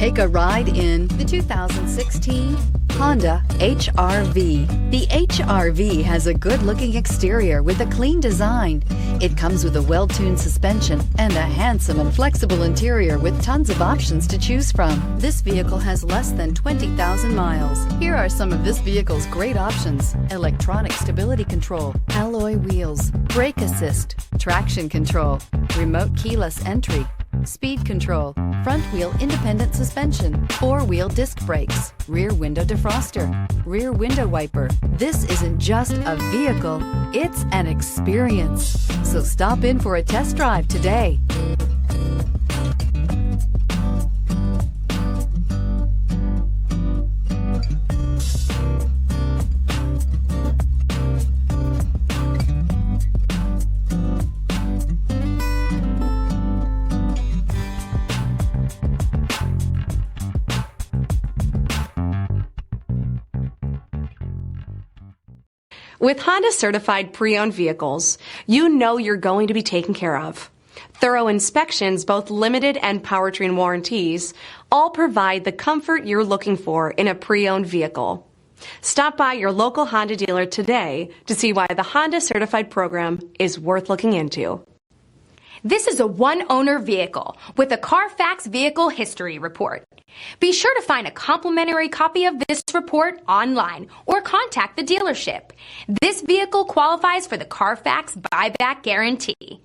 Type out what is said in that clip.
Take a ride in the 2016 Honda HR-V. The HR-V has a good-looking exterior with a clean design. It comes with a well-tuned suspension and a handsome and flexible interior with tons of options to choose from. This vehicle has less than 20,000 miles. Here are some of this vehicle's great options: electronic stability control, alloy wheels, brake assist, traction control, remote keyless entry, speed control, front wheel independent suspension, four-wheel disc brakes, rear window defroster, rear window wiper. This isn't just a vehicle, it's an experience. So stop in for a test drive today. With Honda certified pre-owned vehicles, you know you're going to be taken care of. Thorough inspections, both limited and powertrain warranties, all provide the comfort you're looking for in a pre-owned vehicle. Stop by your local Honda dealer today to see why the Honda certified program is worth looking into. This is a one-owner vehicle with a Carfax Vehicle History Report. Be sure to find a complimentary copy of this report online or contact the dealership. This vehicle qualifies for the Carfax Buyback Guarantee.